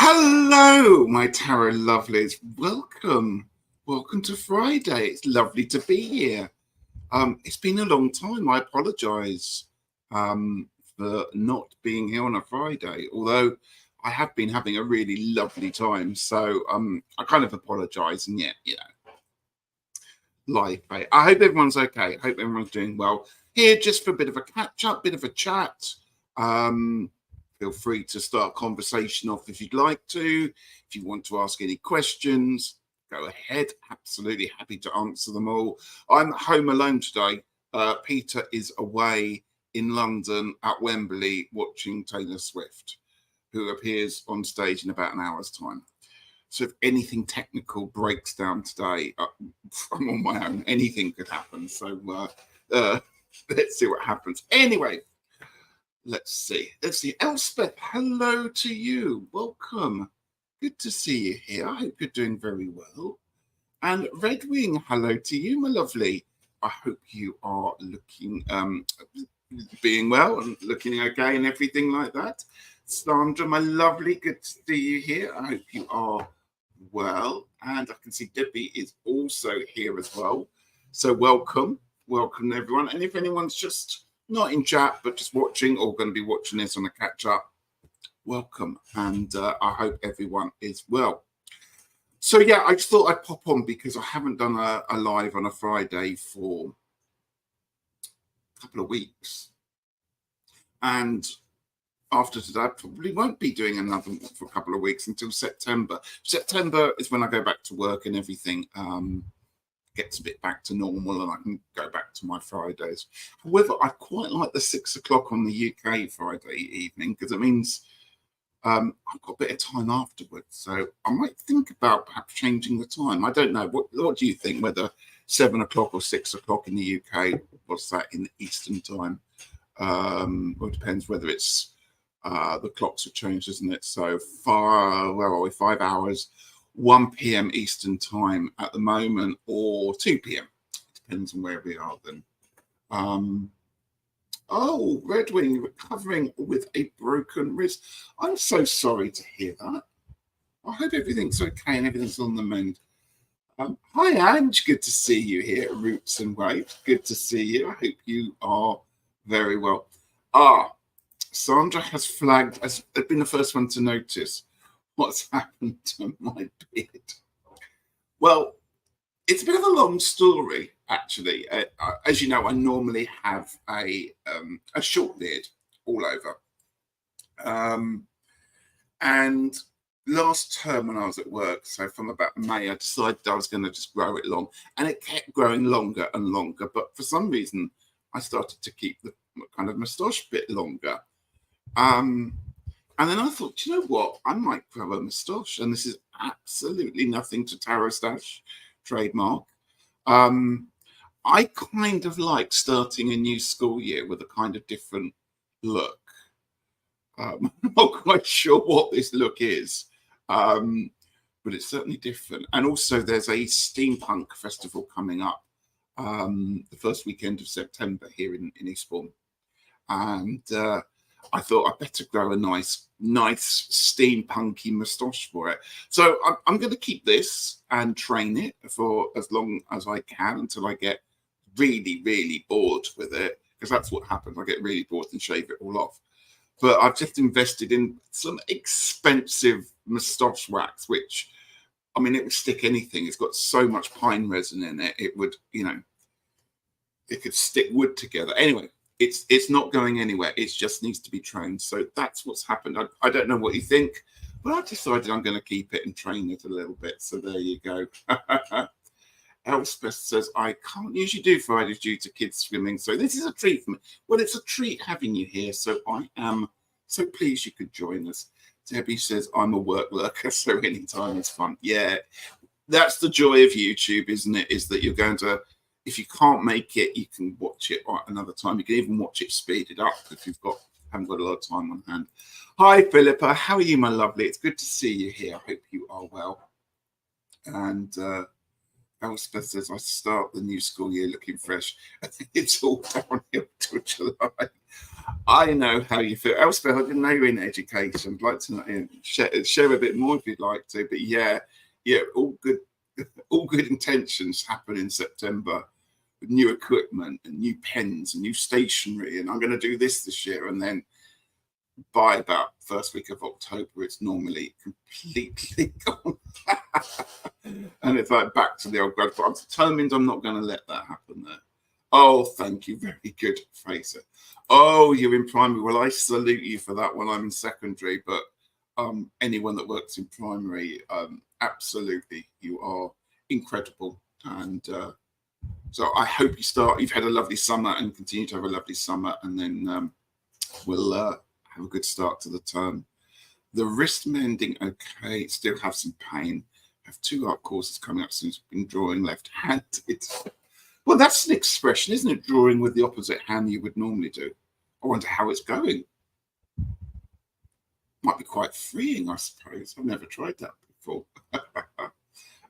Hello, my tarot lovelies. Welcome. Welcome to Friday. It's lovely to be here. It's been a long time. I apologize for not being here on a Friday, although I have been having a really lovely time. So I kind of apologize, and yet, life. I hope everyone's okay. I hope everyone's doing well. Here just for a bit of a catch up, bit of a chat. Feel free to start a conversation off if you'd like to. If you want to ask any questions, go ahead. Absolutely happy to answer them all. I'm home alone today. Peter is away in London at Wembley watching Taylor Swift, who appears on stage in about an hour's time. So if anything technical breaks down today, I'm on my own. Anything could happen. So let's see what happens. Anyway, let's see. Elspeth, hello to you. Welcome. Good to see you here. I hope you're doing very well. And Redwing, hello to you, my lovely. I hope you are looking, being well and looking okay and everything like that. Sandra, my lovely, good to see you here. I hope you are well. And I can see Debbie is also here as well. So welcome everyone. And if anyone's just not in chat, but just watching or going to be watching this on a catch up, welcome. And I hope everyone is well. So yeah, I just thought I'd pop on because I haven't done a live on a Friday for a couple of weeks. And after today, I probably won't be doing another one for a couple of weeks until September. September is when I go back to work and everything gets a bit back to normal and I can go back to my Fridays. However, I quite like the 6 o'clock on the UK Friday evening because it means I've got a bit of time afterwards. So I might think about perhaps changing the time. I don't know. What do you think? Whether 7 o'clock or 6 o'clock in the UK? What's that in the Eastern time? Well, it depends whether it's the clocks have changed, isn't it? So where are we? 5 hours. 1 p.m. Eastern time at the moment, or 2 p.m. It depends on where we are then. Oh, Redwing recovering with a broken wrist. I'm so sorry to hear that. I hope everything's okay and everything's on the mend. Hi, Ange. Good to see you here at Roots and Waves. Good to see you. I hope you are very well. Sandra has flagged, has been the first one to notice what's happened to my beard. Well, it's a bit of a long story, actually. As you know, I normally have a short beard all over. And last term when I was at work, so from about May, I decided I was going to just grow it long. And it kept growing longer and longer. But for some reason, I started to keep the kind of moustache bit longer. And then I thought, you know what? I might grow a moustache. And this is absolutely nothing to Tarot Stash trademark. I kind of like starting a new school year with a kind of different look. I'm not quite sure what this look is, but it's certainly different. And also there's a steampunk festival coming up the first weekend of September here in Eastbourne. And I thought I'd better grow a nice steampunky moustache for it. So I'm going to keep this and train it for as long as I can until I get really, really bored with it, because that's what happens. I get really bored and shave it all off. But I've just invested in some expensive moustache wax, which, I mean, it would stick anything. It's got so much pine resin in it. It would, it could stick wood together. Anyway, it's not going anywhere. It just needs to be trained. So that's what's happened. I don't know what you think, but I've decided I'm going to keep it and train it a little bit. So there you go. Elspeth says, I can't usually do Fridays due to kids swimming. So this is a treat for me. Well, it's a treat having you here. So I am so pleased you could join us. Debbie says, I'm a work lurker, so anytime is fun. Yeah, that's the joy of YouTube, isn't it? Is that you're going to, if you can't make it, you can watch it another time. You can even watch it speeded up if you've haven't got a lot of time on hand. Hi, Philippa. How are you, my lovely? It's good to see you here. I hope you are well. And Elspeth says, I start the new school year looking fresh. It's all downhill till July. I know how you feel. Elspeth, I didn't know you're in education. I'd like to share a bit more if you'd like to. But yeah, all good intentions happen in September with new equipment and new pens and new stationery. And I'm going to do this year. And then by about first week of October, it's normally completely gone. And it's like back to the old grad. But I'm determined I'm not going to let that happen there. Oh, thank you. Very good, Fraser. Oh, you're in primary. Well, I salute you for that one. I'm in secondary, but anyone that works in primary, absolutely, you are incredible. And so I hope you've had a lovely summer and continue to have a lovely summer. And then we'll have a good start to the term. The wrist mending, okay, still have some pain. I have 2 art courses coming up since I've been drawing left-handed. Well, that's an expression, isn't it? Drawing with the opposite hand you would normally do. I wonder how it's going. Might be quite freeing, I suppose. I've never tried that before.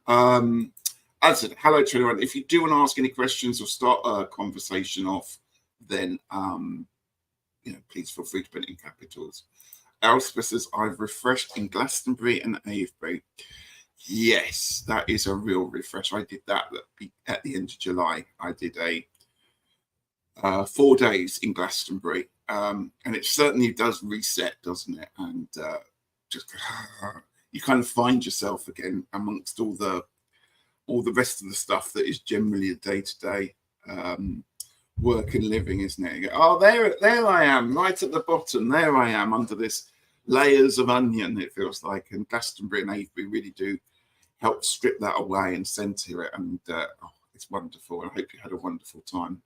As I said, hello to everyone. If you do want to ask any questions or start a conversation off, then please feel free to put it in capitals. Elspeth says, I've refreshed in Glastonbury and Avebury. Yes, that is a real refresh. I did that at the end of July. I did a 4 days in Glastonbury, and it certainly does reset, doesn't it? And just you kind of find yourself again amongst all the rest of the stuff that is generally a day-to-day work and living, isn't it? You go, oh, there I am, right at the bottom. There I am under this layers of onion, it feels like. And Glastonbury and Avebury really do help strip that away and centre it. And it's wonderful. I hope you had a wonderful time.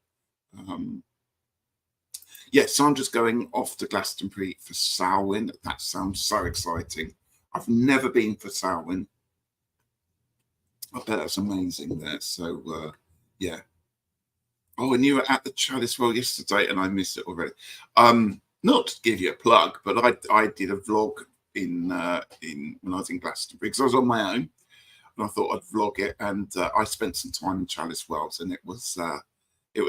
So I'm just going off to Glastonbury for Samhain. That sounds so exciting. I've never been for Samhain. I bet that's amazing there. So, yeah. Oh, and you were at the Chalice Well yesterday, and I missed it already. Not to give you a plug, but I did a vlog in when I was in Glastonbury because I was on my own, and I thought I'd vlog it. And I spent some time in Chalice Wells, and it was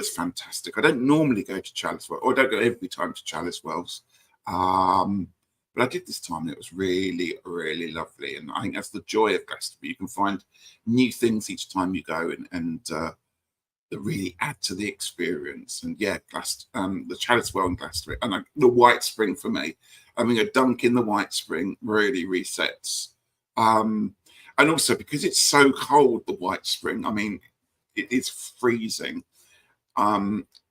fantastic. I don't normally go to Chalice Wells, or I don't go every time to Chalice Wells, but I did this time, and it was really, really lovely. And I think that's the joy of Glastonbury. You can find new things each time you go, and that really add to the experience. And yeah, the Chalice Well in Glastonbury, and the White Spring for me. Having a dunk in the White Spring really resets. And also because it's so cold, the White Spring, I mean, it is freezing.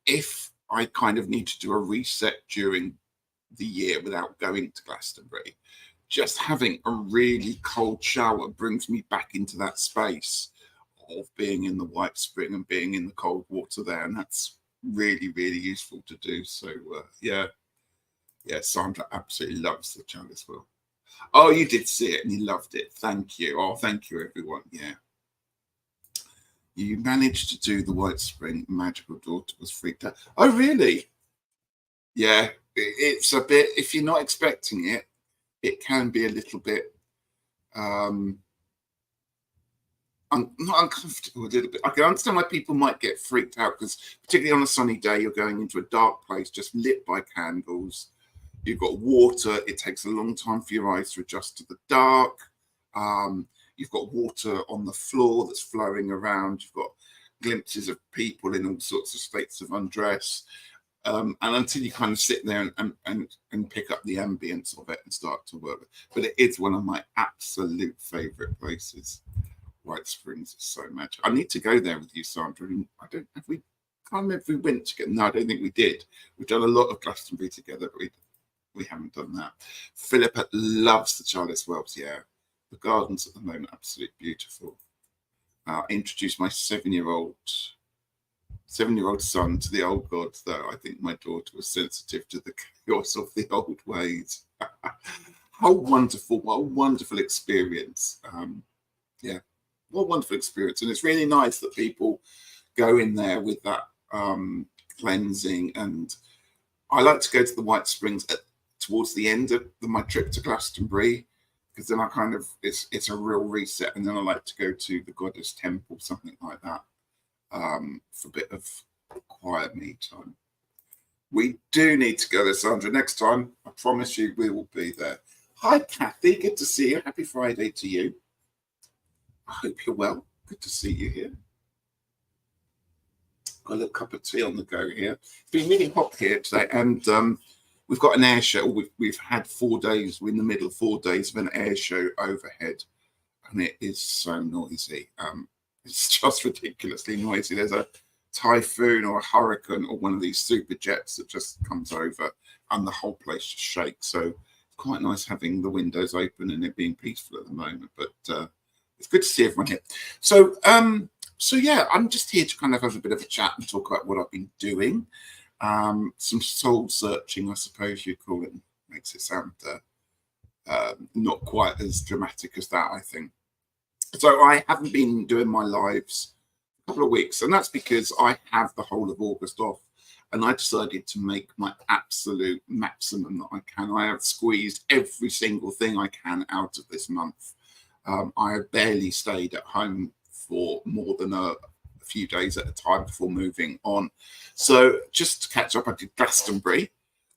If I kind of need to do a reset during the year without going to Glastonbury, just having a really cold shower brings me back into that space of being in the White Spring and being in the cold water there, and that's really, really useful to do. So Sandra absolutely loves the Chalice Well. Oh, you did see it and you loved it. Thank you. Oh, thank you, everyone. Yeah, you managed to do the White Spring. Magical daughter was freaked out. Oh, really? Yeah, it's a bit. If you're not expecting it, it can be a little bit. I'm not uncomfortable a little bit. I can understand why people might get freaked out because, particularly on a sunny day, you're going into a dark place just lit by candles. You've got water. It takes a long time for your eyes to adjust to the dark. You've got water on the floor that's flowing around. You've got glimpses of people in all sorts of states of undress. And until you kind of sit there and pick up the ambience of it and start to work. But it is one of my absolute favourite places. White Springs is so much. I need to go there with you, Sandra. I don't have we. Can't remember if we went together. No, I don't think we did. We've done a lot of Glastonbury together, but we haven't done that. Philippa loves the Chalice Wells. Yeah, the gardens at the moment absolutely beautiful. I introduced my seven-year-old son to the old gods, though. I think my daughter was sensitive to the chaos of the old ways. How wonderful! What a wonderful experience. What a wonderful experience. And it's really nice that people go in there with that cleansing. And I like to go to the White Springs towards the end of my trip to Glastonbury because then I kind of it's a real reset, and then I like to go to the goddess temple, something like that, for a bit of quiet me time. We do need to go there, Sandra. Next time, I promise you, we will be there. Hi, Kathy. Good to see you. Happy Friday to you. I hope you're well. Good to see you here. Got a little cup of tea on the go here. It's been really hot here today, and we've got an air show. We've had 4 days. We're in the middle of 4 days of an air show overhead, and it is so noisy. It's just ridiculously noisy. There's a typhoon or a hurricane or one of these super jets that just comes over, and the whole place just shakes. So it's quite nice having the windows open and it being peaceful at the moment. But it's good to see everyone here. So yeah, I'm just here to kind of have a bit of a chat and talk about what I've been doing. Some soul searching, I suppose you'd call it. Makes it sound not quite as dramatic as that, I think. So I haven't been doing my lives a couple of weeks, and that's because I have the whole of August off, and I decided to make my absolute maximum that I can. I have squeezed every single thing I can out of this month. I have barely stayed at home for more than a few days at a time before moving on. So just to catch up, I did Glastonbury,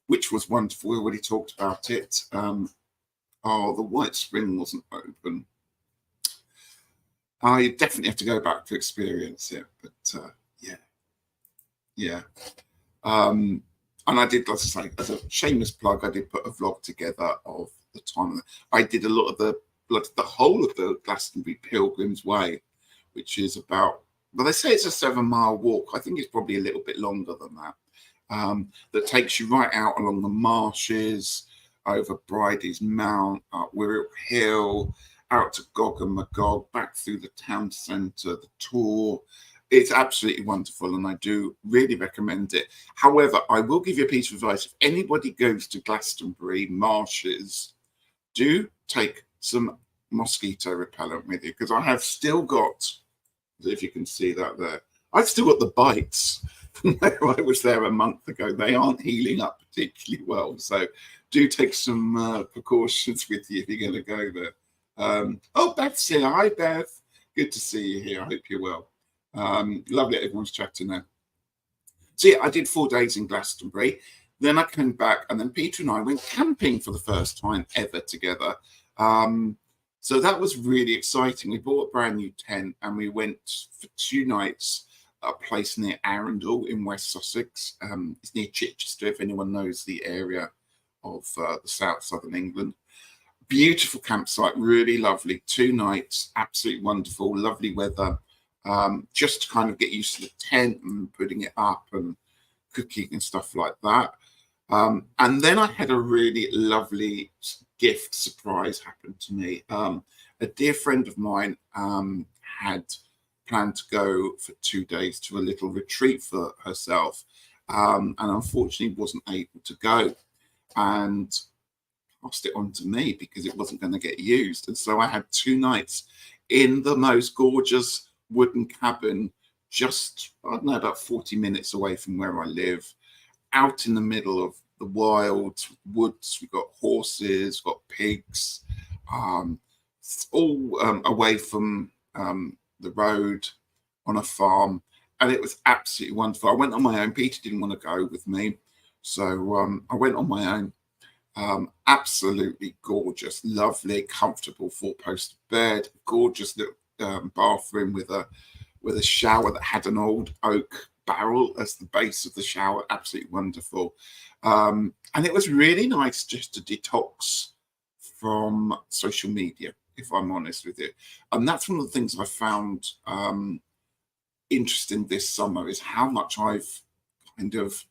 which was wonderful. We already talked about it. The White Spring wasn't open. I definitely have to go back to experience it, but yeah. And I did, as I say, as a shameless plug, I did put a vlog together of the time. I did a lot of the whole of the Glastonbury Pilgrim's Way, which is about, well, they say it's a 7-mile walk. I think it's probably a little bit longer than that. That takes you right out along the marshes, over Bridie's Mount, up Wirral Hill, out to Gog and Magog, back through the town centre, the tour. It's absolutely wonderful, and I do really recommend it. However, I will give you a piece of advice. If anybody goes to Glastonbury marshes, do take some mosquito repellent with you, because I have still got, if you can see that there, I've still got the bites from where I was there a month ago. They aren't healing up particularly well, so do take some precautions with you if you're going to go there. Oh, Beth's here. Hi, Beth. Good to see you here. I hope you're well. Lovely that everyone's chatting there. So yeah, I did 4 days in Glastonbury. Then I came back, and then Peter and I went camping for the first time ever together. So that was really exciting. We bought a brand new tent, and we went for 2 nights at a place near Arundel in West Sussex. It's near Chichester, if anyone knows the area of the southern England. Beautiful campsite, really lovely. 2 nights, absolutely wonderful, lovely weather. Just to kind of get used to the tent and putting it up and cooking and stuff like that. And then I had a really lovely gift surprise happen to me. A dear friend of mine had planned to go for 2 days to a little retreat for herself, and unfortunately wasn't able to go, and passed it on to me because it wasn't going to get used. And so I had 2 nights in the most gorgeous wooden cabin, just, I don't know, about 40 minutes away from where I live, out in the middle of the wild woods. We've got horses, got pigs, all away from the road on a farm. And it was absolutely wonderful. I went on my own. Peter didn't want to go with me, so I went on my own. Absolutely gorgeous, lovely, comfortable 4-post bed, gorgeous little bathroom with a shower that had an old oak barrel as the base of the shower. Absolutely wonderful. And it was really nice just to detox from social media, if I'm honest with you. And that's one of the things I found interesting this summer, is how much I've kind of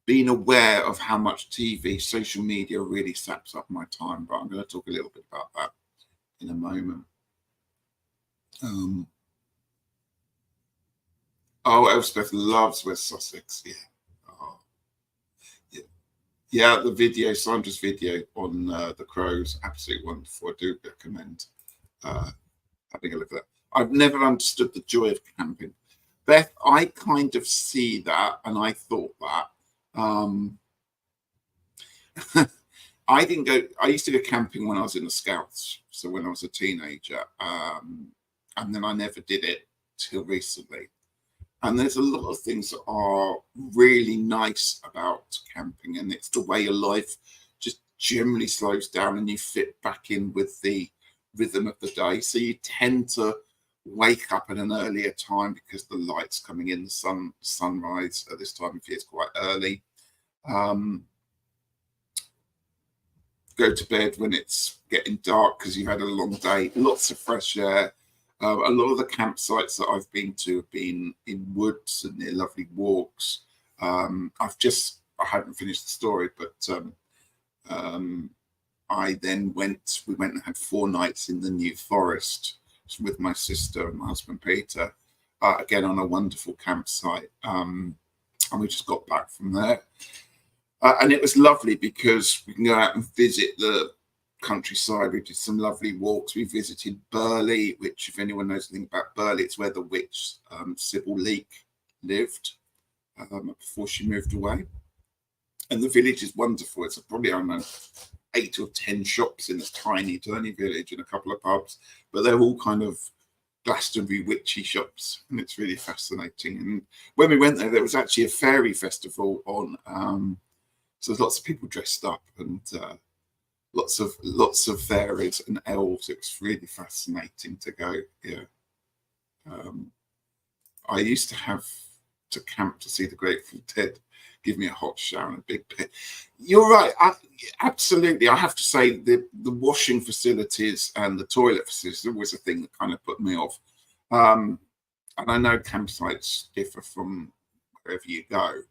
been aware of how much TV, social media really saps up my time. But I'm going to talk a little bit about that in a moment. Oh, Elspeth loves West Sussex. Yeah. Oh, yeah. Yeah, the video, Sandra's video on the crows, absolutely wonderful. I do recommend having a look at that. I've never understood the joy of camping. Beth, I kind of see that, and I thought that. I didn't go. I used to go camping when I was in the Scouts, so when I was a teenager, and then I never did it till recently. And there's a lot of things that are really nice about camping, and it's the way your life just generally slows down and you fit back in with the rhythm of the day. So you tend to wake up at an earlier time because the light's coming in, the sunrise at this time of year is quite early. Go to bed when it's getting dark because you've had a long day, lots of fresh air. A lot of the campsites that I've been to have been in woods and near lovely walks. I haven't finished the story, but we went and had 4 nights in the New Forest with my sister and my husband Peter, again on a wonderful campsite. And we just got back from there. And it was lovely because we can go out and visit the countryside. We did some lovely walks. We visited Burley, which, if anyone knows anything about Burley, it's where the witch Sybil Leek lived before she moved away. And the village is wonderful. It's probably, I don't know, 8 or 10 shops in this tiny village and a couple of pubs, but they're all kind of Glastonbury witchy shops, and it's really fascinating. And when we went there was actually a fairy festival on. So there's lots of people dressed up and lots of fairies and elves. It was really fascinating to go. Yeah, I used to have to camp to see the Grateful Dead. Give me a hot shower and a big pit. You're right. Absolutely. I have to say the washing facilities and the toilet facilities was a thing that kind of put me off. And I know campsites differ from wherever you go,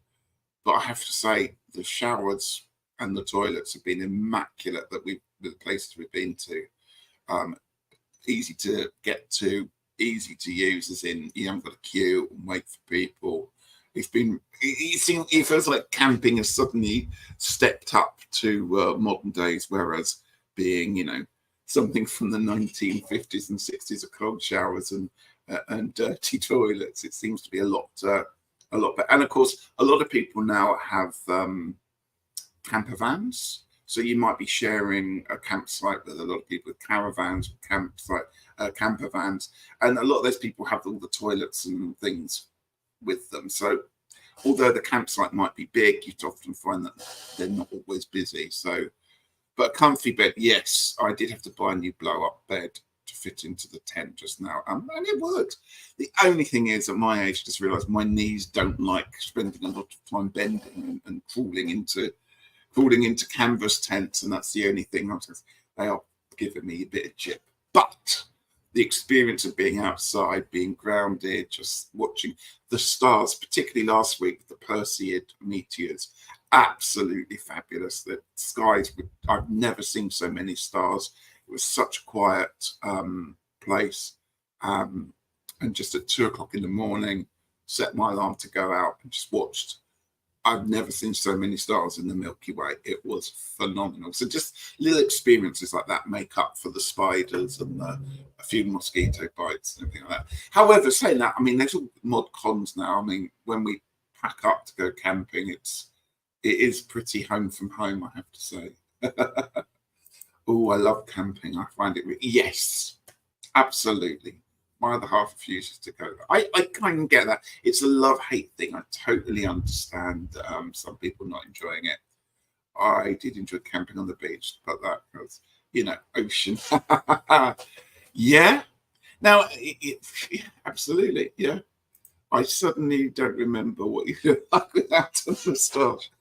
but I have to say the showers and the toilets have been immaculate the places we've been to. Easy to get to, easy to use, as in you haven't got to queue and wait for people. It feels like camping has suddenly stepped up to modern days, whereas being, something from the 1950s and 60s of cold showers and dirty toilets, it seems to be a lot better. And of course, a lot of people now have camper vans, so you might be sharing a campsite with a lot of people with caravans, camper vans, and a lot of those people have all the toilets and things with them. So although the campsite might be big, you'd often find that they're not always busy. So, but a comfy bed, yes, I did have to buy a new blow-up bed to fit into the tent just now, and it worked. The only thing is, at my age, I just realised my knees don't like spending a lot of time bending and crawling into canvas tents, and that's the only thing. They are giving me a bit of chip, but the experience of being outside, being grounded, just watching the stars, particularly last week, the Perseid meteors, absolutely fabulous. The skies, I've never seen so many stars. It was such a quiet place. And just at 2 o'clock in the morning, set my alarm to go out and just watched. I've never seen so many stars in the Milky Way. It was phenomenal. So just little experiences like that make up for the spiders and a few mosquito bites and everything like that. However, saying that, I mean, there's all mod cons now. I mean, when we pack up to go camping, it is pretty home from home, I have to say. Oh, I love camping. I find it, yes, absolutely. My other half refuses to go. I kind of get that. It's a love-hate thing. I totally understand some people not enjoying it. I did enjoy camping on the beach, but that was, ocean. Yeah. Now, absolutely, yeah. I suddenly don't remember what you look like without a moustache.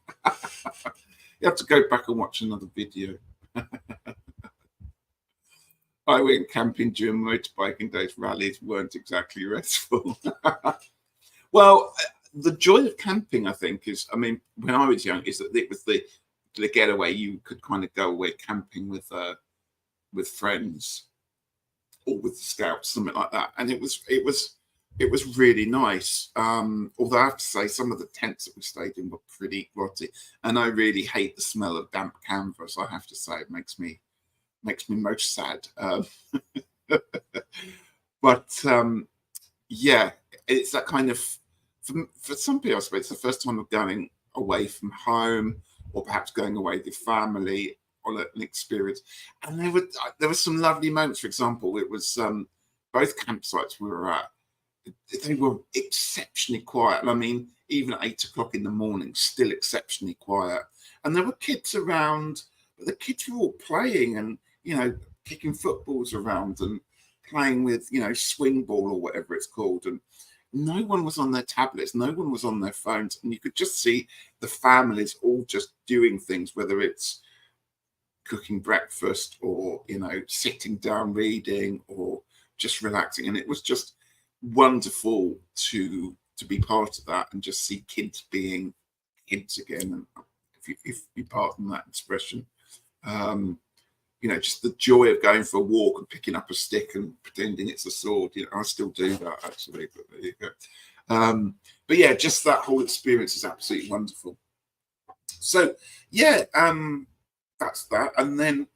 You have to go back and watch another video. I went camping during motorbiking days. Rallies weren't exactly restful. Well, the joy of camping, I think, is, I mean, when I was young, is that it was the getaway. You could kind of go away camping with friends or with the scouts, something like that, and it was really nice. Although I have to say, some of the tents that we stayed in were pretty grotty, and I really hate the smell of damp canvas. I have to say, it makes me most sad. But yeah, it's that kind of, for some people, I suppose it's the first time of going away from home, or perhaps going away with family on an experience. And there were some lovely moments. For example, it was both campsites we were at, they were exceptionally quiet. And I mean, even at 8 o'clock in the morning, still exceptionally quiet. And there were kids around, but the kids were all playing and, you know, kicking footballs around and playing with, you know, swing ball or whatever it's called. And no one was on their tablets, no one was on their phones. And you could just see the families all just doing things, whether it's cooking breakfast or, you know, sitting down reading or just relaxing. And it was just wonderful to be part of that and just see kids being kids again. And if you pardon that expression, you know, just the joy of going for a walk and picking up a stick and pretending it's a sword. You know, I still do that actually, but there you go. But yeah, just that whole experience is absolutely wonderful. So yeah, that's that. And then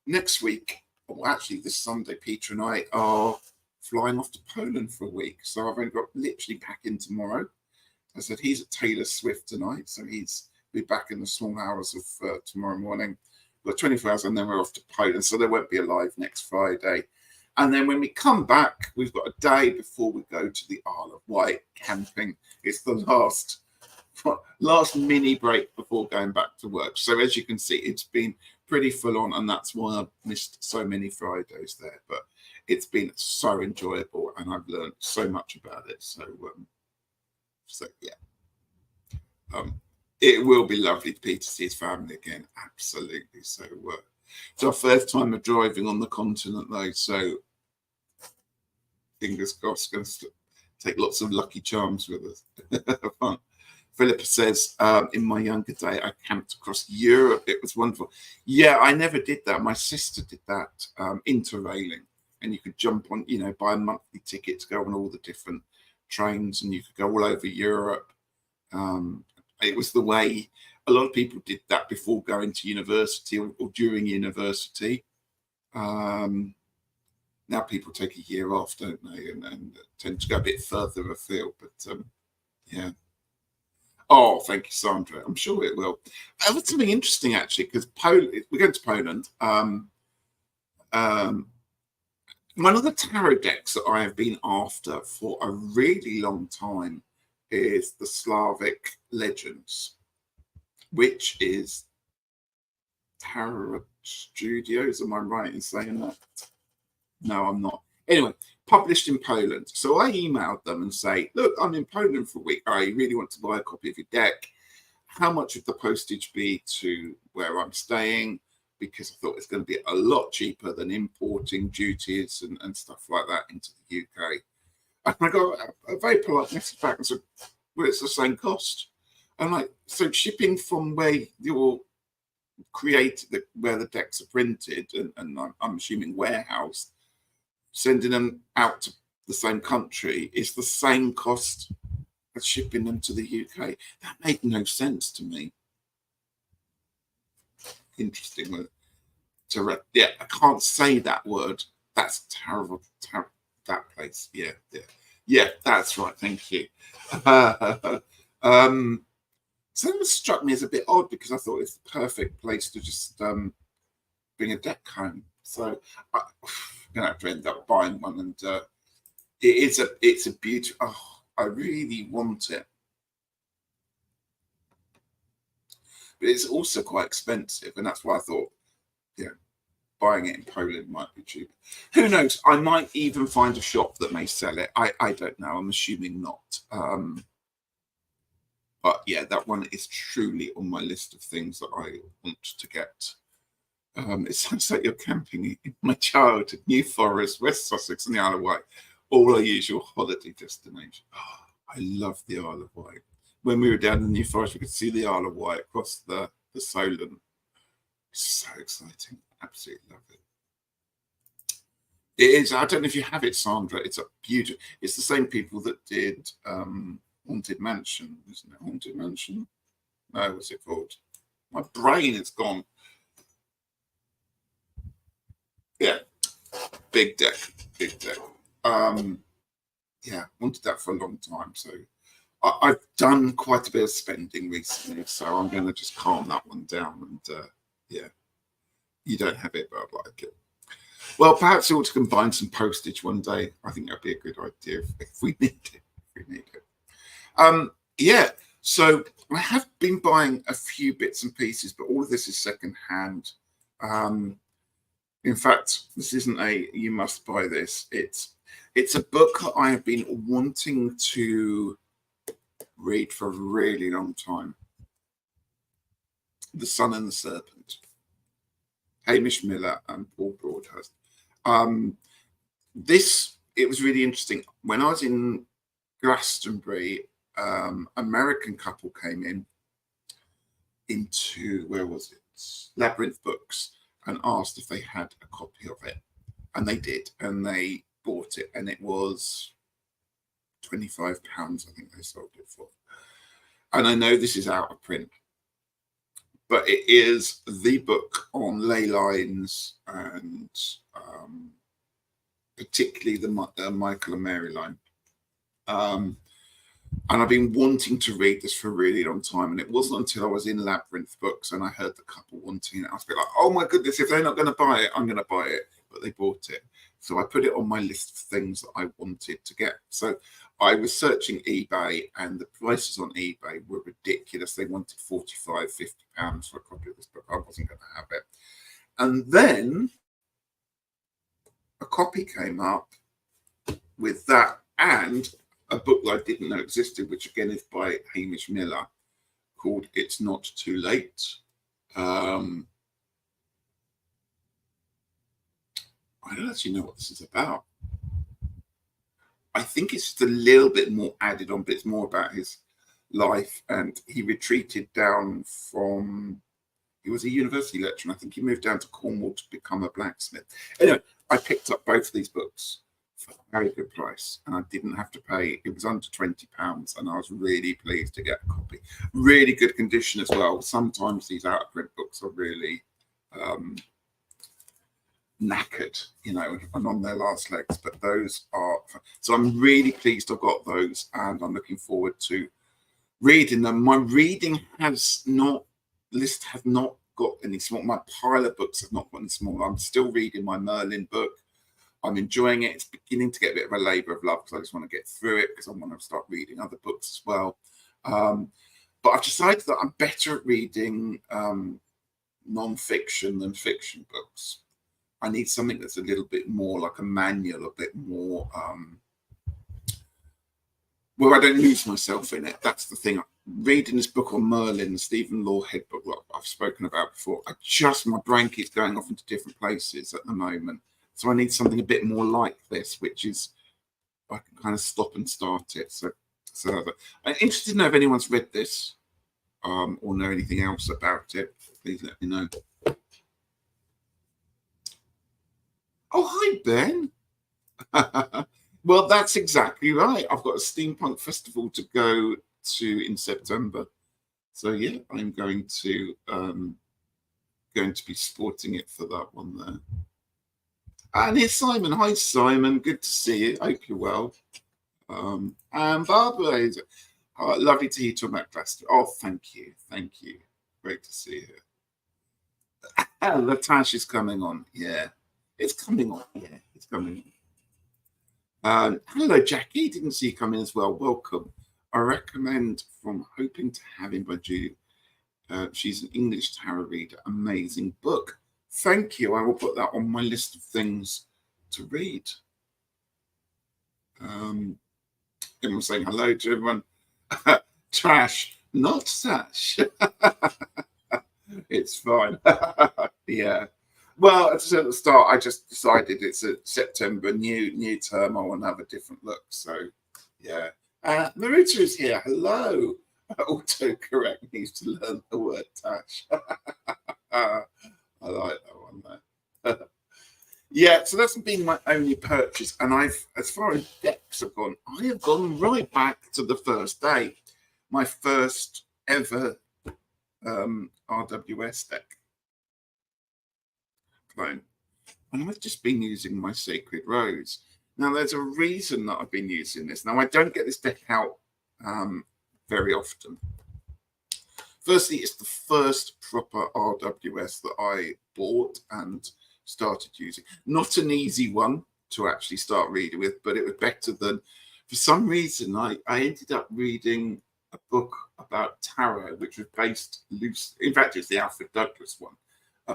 next week, or actually this Sunday, Peter and I are flying off to Poland for a week. So I've only got literally back in tomorrow. I said he's at Taylor Swift tonight, so he's be back in the small hours of tomorrow morning. We've got 24 hours and then we're off to Poland, so there won't be a live next Friday. And then when we come back, we've got a day before we go to the Isle of Wight camping. It's the last mini break before going back to work. So as you can see, it's been pretty full on, and that's why I've missed so many Fridays there. But it's been so enjoyable, and I've learned so much about it. So yeah. It will be lovely for Peter to see his family again. Absolutely. So it's our first time of driving on the continent, though. So fingers crossed, going to take lots of Lucky Charms with us. Fun. Philippa says, in my younger day, I camped across Europe. It was wonderful. Yeah, I never did that. My sister did that, interrailing. And you could jump on, you know, buy a monthly ticket to go on all the different trains, and you could go all over Europe. It was the way a lot of people did that before going to university or during university. Now people take a year off, don't they, and tend to go a bit further afield. But yeah. Oh, thank you, Sandra. I'm sure it will. That's something interesting, actually, because we're going to Poland. One of the tarot decks that I have been after for a really long time is the Slavic Legends, which is Tarot Studios. Am I right in saying that? No, I'm not. Anyway, published in Poland. So I emailed them and say, look, I'm in Poland for a week. I really want to buy a copy of your deck. How much would the postage be to where I'm staying? Because I thought it's going to be a lot cheaper than importing duties and stuff like that into the UK. And I got a very polite message back and said, well, it's the same cost. I'm like, so shipping from where you're created, where the decks are printed, and I'm assuming warehouse, sending them out to the same country is the same cost as shipping them to the UK. That made no sense to me. Interesting. Yeah, I can't say that word. That's terrible. That place. Yeah, that's right. Thank you. So it struck me as a bit odd because I thought it's the perfect place to just bring a deck home. So I'm gonna have to end up buying one, and it's a beautiful. Oh, I really want it, but it's also quite expensive, and that's why I thought, yeah, buying it in Poland might be cheaper. Who knows? I might even find a shop that may sell it. I don't know. I'm assuming not. But yeah, that one is truly on my list of things that I want to get. It sounds like you're camping in my childhood, New Forest, West Sussex, and the Isle of Wight, all our usual holiday destinations. Oh, I love the Isle of Wight. When we were down in the New Forest, we could see the Isle of Wight across the Solent. So exciting. Absolutely love it. It is. I don't know if you have it, Sandra. It's a beautiful. It's the same people that did Haunted Mansion, isn't it? Haunted Mansion? No, what's it called? My brain is gone. Yeah, big deck. Yeah, wanted that for a long time. So I've done quite a bit of spending recently, so I'm going to just calm that one down. And yeah, You don't have it, but I'd like it. Well, perhaps we ought to combine some postage one day. I think that'd be a good idea if we need it. If we need it. Yeah. So I have been buying a few bits and pieces, but all of this is secondhand. In fact, this isn't a you must buy this. It's a book that I have been wanting to read for a really long time. The Sun and the Serpent. Hamish Miller and Paul Broadhurst. It was really interesting. When I was in Glastonbury, American couple came into, where was it? Labyrinth Books, and asked if they had a copy of it. And they did, and they bought it, and it was £25, I think they sold it for. And I know this is out of print, but it is the book on ley lines and particularly the Michael and Mary line. And I've been wanting to read this for a really long time. And it wasn't until I was in Labyrinth Books and I heard the couple wanting it. I was a bit like, oh my goodness, if they're not going to buy it, I'm going to buy it. But they bought it. So I put it on my list of things that I wanted to get. So I was searching eBay and the prices on eBay were ridiculous. They wanted £45, £50 for a copy of this book. I wasn't going to have it. And then a copy came up with that and a book that I didn't know existed, which again is by Hamish Miller, called It's Not Too Late. I don't actually know what this is about. I think it's just a little bit more added on, but it's more about his life. And he retreated down from, he was a university lecturer, and I think he moved down to Cornwall to become a blacksmith. Anyway, I picked up both of these books for a very good price, and I didn't have to pay. It was under £20, and I was really pleased to get a copy. Really good condition as well. Sometimes these out of print books are really knackered, and on their last legs, but those are, so I'm really pleased I've got those, and I'm looking forward to reading them. My reading has not got any small. My pile of books have not got any small. I'm still reading my Merlin book. I'm enjoying it. It's beginning to get a bit of a labor of love because I just want to get through it because I want to start reading other books as well. But I've decided that I'm better at reading non-fiction than fiction books. I need something that's a little bit more like a manual, a bit more where I don't lose myself in it. That's the thing. Reading this book on Merlin, the Stephen Lawhead book, what I've spoken about before, my brain keeps going off into different places at the moment. So I need something a bit more like this, which is I can kind of stop and start it. So I'm interested to know if anyone's read this or know anything else about it. Please let me know. Oh, hi, Ben. Well, that's exactly right. I've got a steampunk festival to go to in September. So yeah, I'm going to be sporting it for that one there. And here's Simon. Hi, Simon. Good to see you. Hope you're well. And Barbara, lovely to hear you talk about Glastonbury. Oh, thank you. Thank you. Great to see you. Latash is coming on. Yeah, it's coming on. Yeah, it's coming on. Hello, Jackie. Didn't see you come in as well. Welcome. I recommend From Hoping to Having by Julie. She's an English tarot reader. Amazing book. Thank you. I will put that on my list of things to read. Everyone's saying hello to everyone. Trash, not sash. It's fine. Yeah. Well, as I said at the start, I just decided it's a September new term. I want to have a different look. So, yeah. Maruta is here. Hello. Autocorrect needs to learn the word tash. I like that one there. Yeah, so that's been my only purchase. And as far as decks have gone, I have gone right back to the first day. My first ever RWS deck. And I've just been using my Sacred Rose. Now, there's a reason that I've been using this. Now, I don't get this deck out very often. Firstly, it's the first proper RWS that I bought and started using. Not an easy one to actually start reading with, but it was better than, for some reason, I ended up reading a book about tarot, which was based loose. In fact, it's the Alfred Douglas one,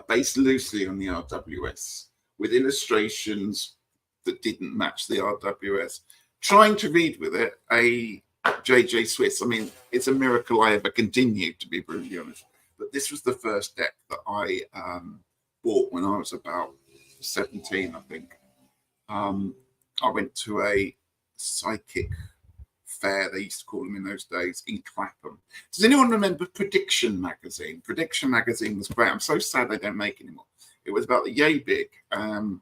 based loosely on the RWS, with illustrations that didn't match the RWS. Trying to read with it a JJ Swiss. I mean, it's a miracle I ever continued, to be brutally honest. But this was the first deck that I bought when I was about 17, I think. I went to a psychic fair, they used to call them in those days, in Clapham. Does anyone remember Prediction Magazine? Prediction Magazine was great. I'm so sad they don't make it anymore. It was about the Yay Big, and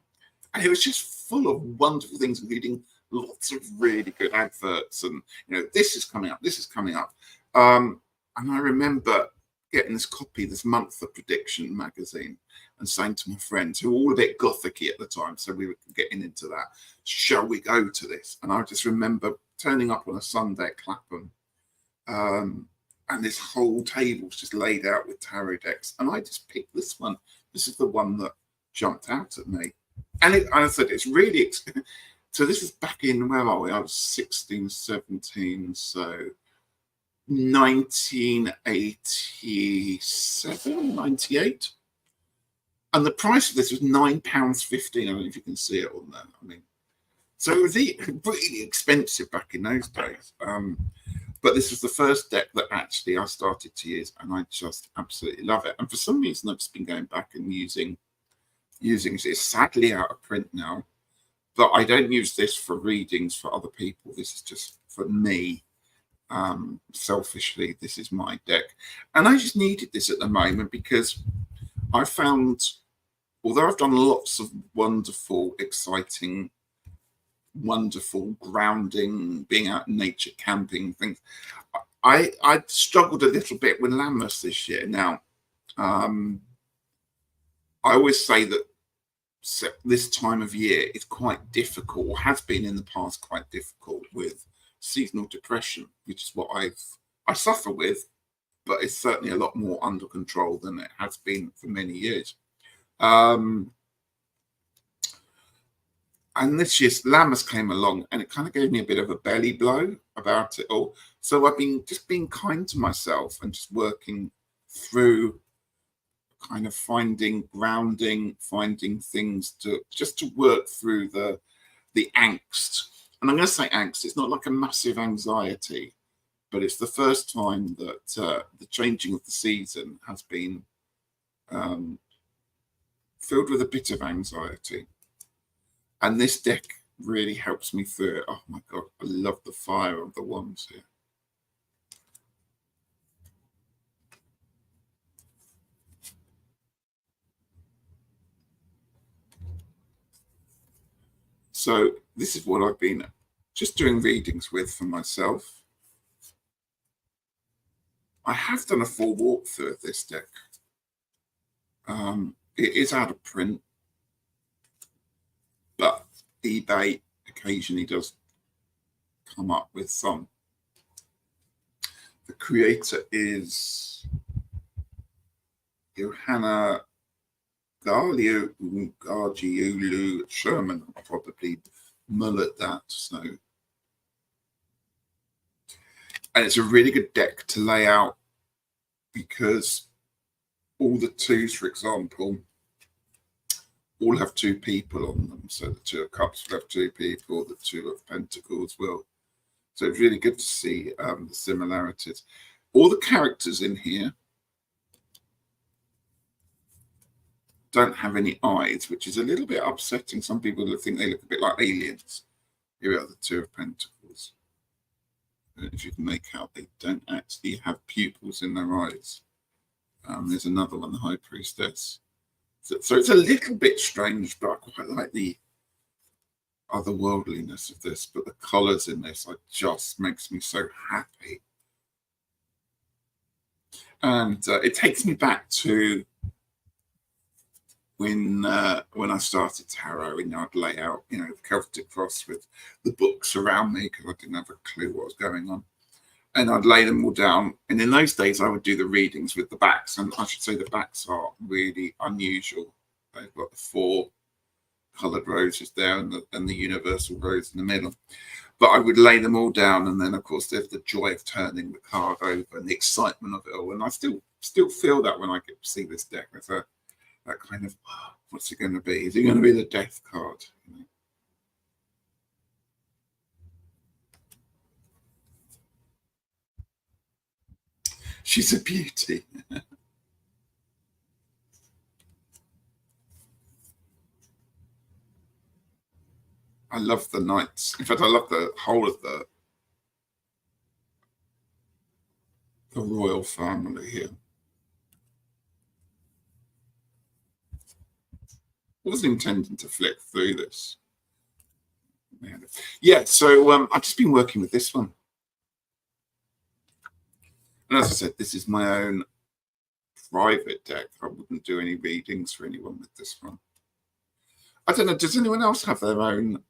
it was just full of wonderful things, including lots of really good adverts. And this is coming up, this is coming up. And I remember getting this copy this month of Prediction Magazine and saying to my friends, who were all a bit gothicy at the time, so we were getting into that, shall we go to this? And I just remember turning up on a Sunday at Clapham, and this whole table was just laid out with tarot decks, and I just picked this one. This is the one that jumped out at me, and I said it's really. So this is back in, where are we? I was 16, 17, so 1987, 98. And the price of this was £9.15. I don't know if you can see it on there. I mean, so it was really expensive back in those days. But this was the first deck that actually I started to use, and I just absolutely love it. And for some reason, I've just been going back and using it. It's sadly out of print now, but I don't use this for readings for other people. This is just for me. Selfishly, this is my deck, and I just needed this at the moment because I found, although I've done lots of wonderful, exciting, wonderful grounding, being out in nature, camping things, I struggled a little bit with Lammas this year. Now, I always say that this time of year is quite difficult, or has been in the past quite difficult, with seasonal depression, which is what I suffer with, but it's certainly a lot more under control than it has been for many years. And this year's Lammas came along, and it kind of gave me a bit of a belly blow about it all. So I've been just being kind to myself and just working through kind of finding grounding, finding things to work through the angst. And I'm going to say angst, it's not like a massive anxiety, but it's the first time that the changing of the season has been filled with a bit of anxiety. And this deck really helps me through it. Oh my God, I love the fire of the wands here. So this is what I've been just doing readings with for myself. I have done a full walkthrough of this deck. It is out of print, but eBay occasionally does come up with some. The creator is Johanna Gargiulu Sherman. I'll probably mullet that. So, and it's a really good deck to lay out because all the twos, for example, all have two people on them. So the Two of Cups will have two people, the Two of Pentacles will. So it's really good to see the similarities. All the characters in here don't have any eyes, which is a little bit upsetting. Some people think they look a bit like aliens. Here are the Two of Pentacles. And if you can make out, they don't actually have pupils in their eyes. There's another one, the High Priestess. So it's a little bit strange, but I quite like the otherworldliness of this. But the colours in this just makes me so happy. And it takes me back to when I started tarot, I'd lay out, the Celtic cross with the books around me because I didn't have a clue what was going on. and I'd lay them all down. And in those days, I would do the readings with the backs, and I should say the backs are really unusual. They've got the 4 coloured roses there and the universal rose in the middle. But I would lay them all down, and then of course there's the joy of turning the card over and the excitement of it all. And I still feel that when I get to see this deck, there's that kind of, oh, what's it going to be? Is it going to be the death card? You know? She's a beauty. I love the knights. In fact, I love the whole of the royal family here. I wasn't intending to flick through this. Yeah, so I've just been working with this one. And as I said, this is my own private deck. I wouldn't do any readings for anyone with this one. I don't know, does anyone else have their own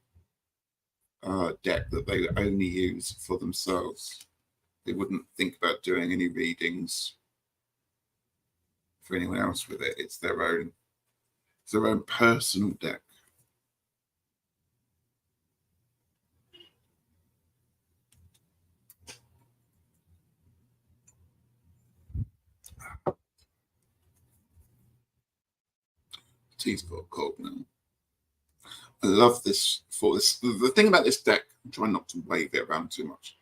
deck that they only use for themselves? They wouldn't think about doing any readings for anyone else with it. It's their own personal deck. Tea's got cold now. I love this for this. The thing about this deck, I'm trying not to wave it around too much,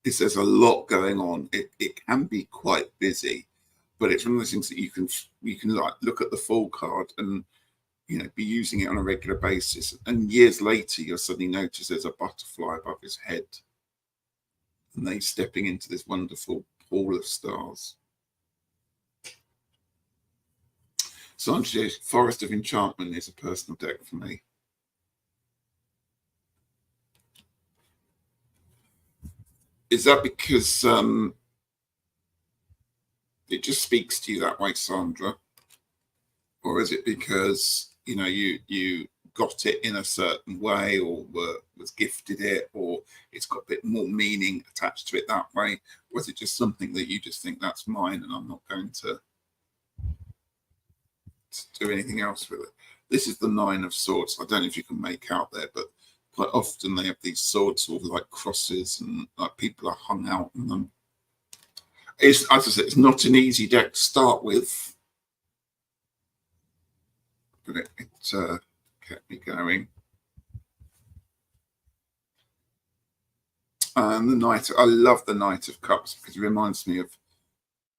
is there's a lot going on. It can be quite busy, but it's one of those things that you can like look at the full card and be using it on a regular basis. And years later, you'll suddenly notice there's a butterfly above his head, and they're stepping into this wonderful pool of stars. Sanjay's Forest of Enchantment is a personal deck for me. Is that because it just speaks to you that way, Sandra? Or is it because, you got it in a certain way, or was gifted it, or it's got a bit more meaning attached to it that way? Or is it just something that you just think that's mine and I'm not going to do anything else with it? This is the 9 of Swords. I don't know if you can make out there, but quite often they have these swords sort of like crosses, and like people are hung out in them. As I said, it's not an easy deck to start with, but it kept me going. And the Knight, I love the Knight of Cups because it reminds me of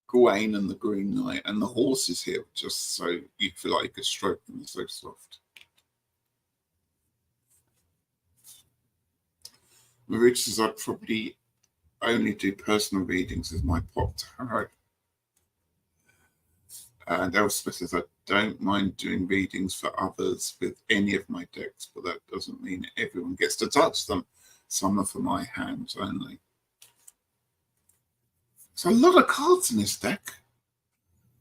Gawain and the Green Knight, and the horses here just so you feel like you could stroke them. They're so soft. Marich says I'd probably only do personal readings as my pop tarot. And Elspeth says I don't mind doing readings for others with any of my decks, but that doesn't mean everyone gets to touch them. Some are for my hands only. So a lot of cards in this deck.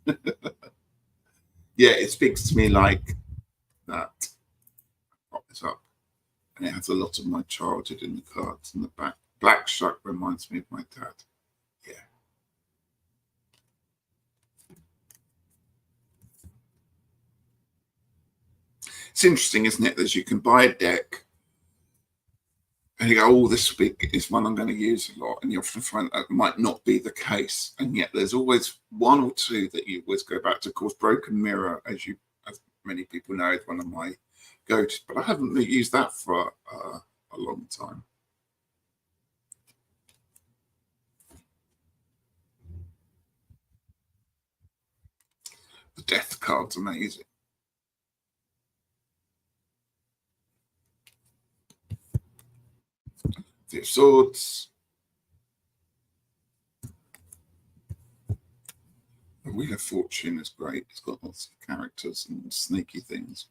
Yeah, it speaks to me like that. Pop this up. And it has a lot of my childhood in the cards in the back. Black Shuck reminds me of my dad. Yeah. It's interesting, isn't it, that you can buy a deck and you go, oh, this is one I'm going to use a lot. And you often find that might not be the case. And yet there's always one or two that you always go back to. Of course, Broken Mirror, as many people know, is one of my go-tos. But I haven't used that for a long time. The Death card's amazing. The Swords. The Wheel of Fortune is great. It's got lots of characters and sneaky things.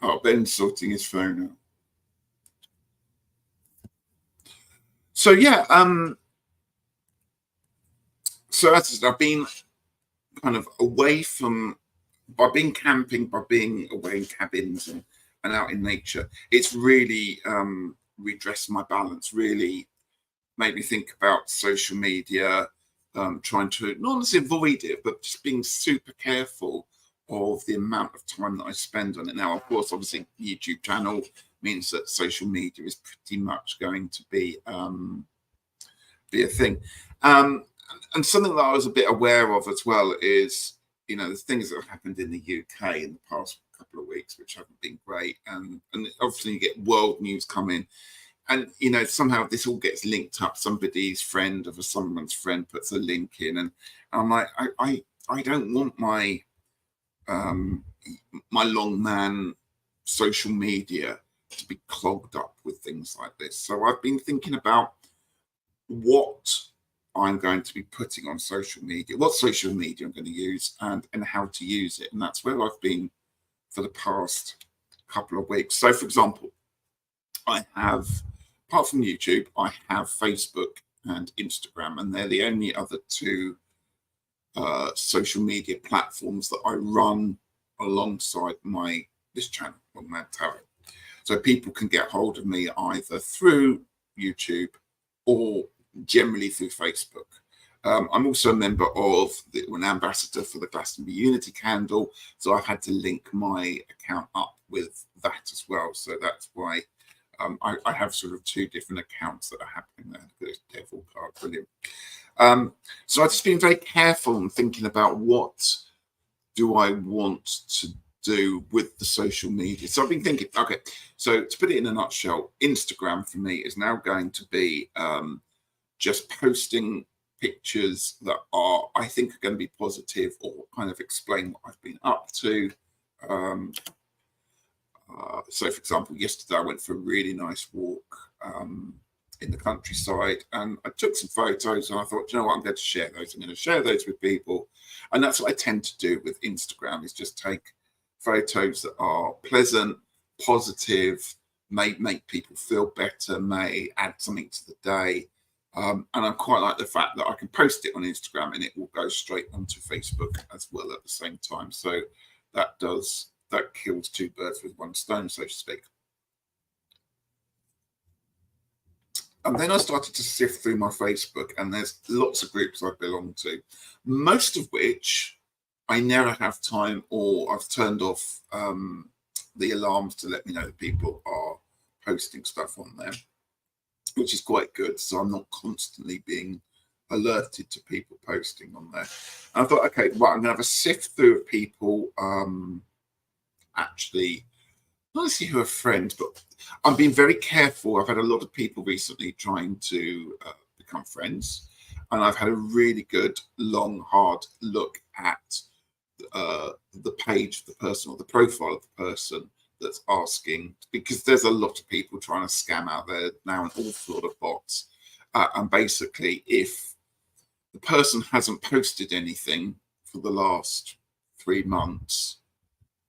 Oh, Ben's sorting his phone out. So yeah, so as I said, I've been kind of away from, by being camping, by being away in cabins and and out in nature. It's really redressed my balance, really made me think about social media, trying to not necessarily avoid it, but just being super careful of the amount of time that I spend on it. Now, of course, obviously, YouTube channel means that social media is pretty much going to be a thing. And something that I was a bit aware of as well is, the things that have happened in the UK in the past couple of weeks, which haven't been great. And obviously you get world news coming. And, somehow this all gets linked up. Somebody's friend of someone's friend puts a link in. And I'm like, I don't want my long man social media to be clogged up with things like this. So I've been thinking about what I'm going to be putting on social media, what social media I'm going to use, and how to use it. And that's where I've been for the past couple of weeks. So, for example, I have, apart from YouTube, I have Facebook and Instagram, and they're the only other two social media platforms that I run alongside this channel, Long Man Tarot. So people can get hold of me either through YouTube or generally through Facebook. I'm also a member of an ambassador for the Glastonbury Unity Candle, so I've had to link my account up with that as well. So that's why I have sort of two different accounts that are happening there. The devil card, brilliant. So I've just been very careful in thinking about what do I want to do with the social media. So I've been thinking, okay, so to put it in a nutshell, Instagram for me is now going to be just posting pictures that I think are going to be positive or kind of explain what I've been up to. So, for example, yesterday I went for a really nice walk in the countryside, and I took some photos, and I thought, you know what, I'm going to share those. I'm going to share those with people, and that's what I tend to do with Instagram: is just take photos that are pleasant, positive, may make people feel better, may add something to the day. And I quite like the fact that I can post it on Instagram and it will go straight onto Facebook as well at the same time. So that kills two birds with one stone, so to speak. And then I started to sift through my Facebook, and there's lots of groups I belong to, most of which I never have time, or I've turned off the alarms to let me know that people are posting stuff on there, which is quite good. So I'm not constantly being alerted to people posting on there. And I thought, okay, right, I'm going to have a sift through of people actually, not necessarily who are friends, but I'm being very careful. I've had a lot of people recently trying to become friends, and I've had a really good, long, hard look at the page of the person or the profile of the person that's asking, because there's a lot of people trying to scam out there now, an awful lot of bots. And basically, if the person hasn't posted anything for the last 3 months,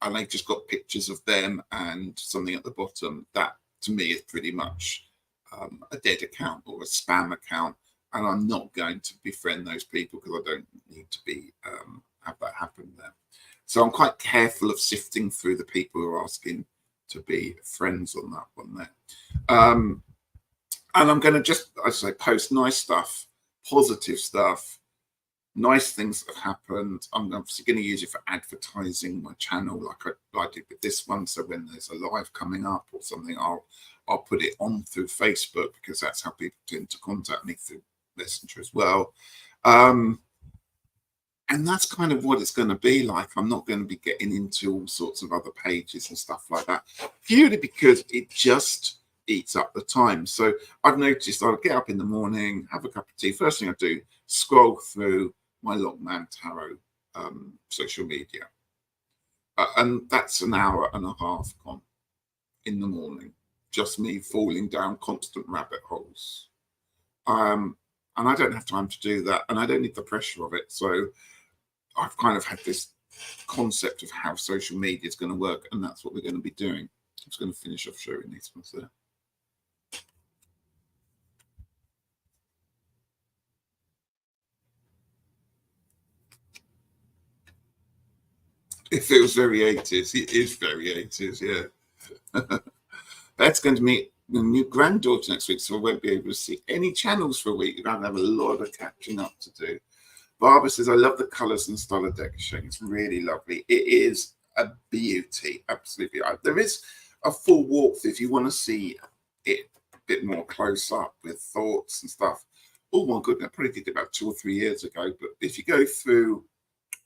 and they've just got pictures of them and something at the bottom, that to me is pretty much a dead account or a spam account, and I'm not going to befriend those people because I don't need to be have that happen there. So I'm quite careful of sifting through the people who are asking to be friends on that one there. And I'm going to just, I say, post nice stuff, positive stuff, nice things that have happened. I'm obviously going to use it for advertising my channel, like I did with this one. So when there's a live coming up or something, I'll put it on through Facebook, because that's how people tend to contact me, through Messenger as well. And that's kind of what it's going to be like. I'm not going to be getting into all sorts of other pages and stuff like that, purely because it just eats up the time. So I've noticed I'll get up in the morning, have a cup of tea. First thing I do, scroll through my Long Man Tarot social media. And that's an hour and a half gone in the morning. Just me falling down constant rabbit holes. And I don't have time to do that. And I don't need the pressure of it. So I've kind of had this concept of how social media is going to work, and that's what we're going to be doing. I'm just going to finish off showing these ones there. It feels very 80s. It is very 80s, yeah. That's going to meet the new granddaughter next week, so I won't be able to see any channels for a week. You're going to have a lot of catching up to do. Barbara says, I love the colours and style of deck showing. It's really lovely. It is a beauty, absolutely. There is a full walkthrough if you want to see it a bit more close up with thoughts and stuff. Oh my goodness, I probably did it about 2 or 3 years ago. But if you go through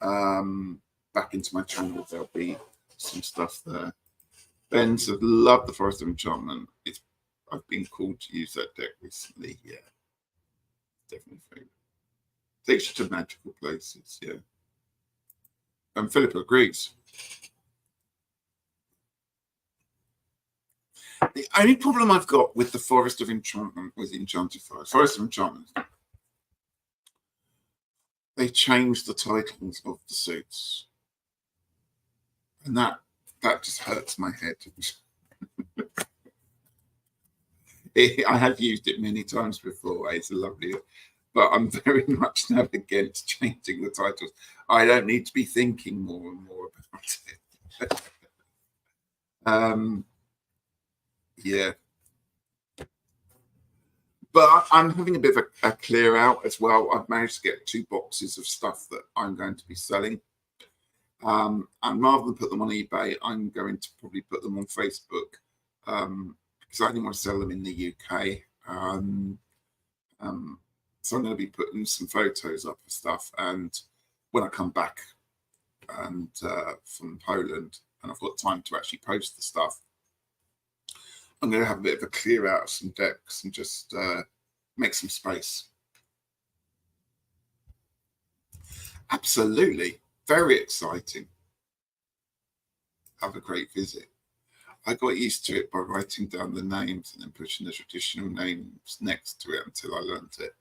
back into my channel, there'll be some stuff there. Ben said, love the Forest of Enchantment. I've been called to use that deck recently. Yeah, definitely favorite. Takes you to magical places. Yeah, and Philip agrees. The only problem I've got with the Forest of Enchantment with Enchanted Forest of Enchantment, they changed the titles of the suits, and that just hurts my head. I have used it many times before. It's lovely, but I'm very much now against changing the titles. I don't need to be thinking more and more about it. Yeah, but I'm having a bit of a clear out as well. I've managed to get 2 boxes of stuff that I'm going to be selling. And rather than put them on eBay, I'm going to probably put them on Facebook because I only want to sell them in the UK. So I'm going to be putting some photos up of stuff. And when I come back and from Poland and I've got time to actually post the stuff, I'm going to have a bit of a clear out of some decks and just make some space. Absolutely. Very exciting. Have a great visit. I got used to it by writing down the names and then pushing the traditional names next to it until I learned it.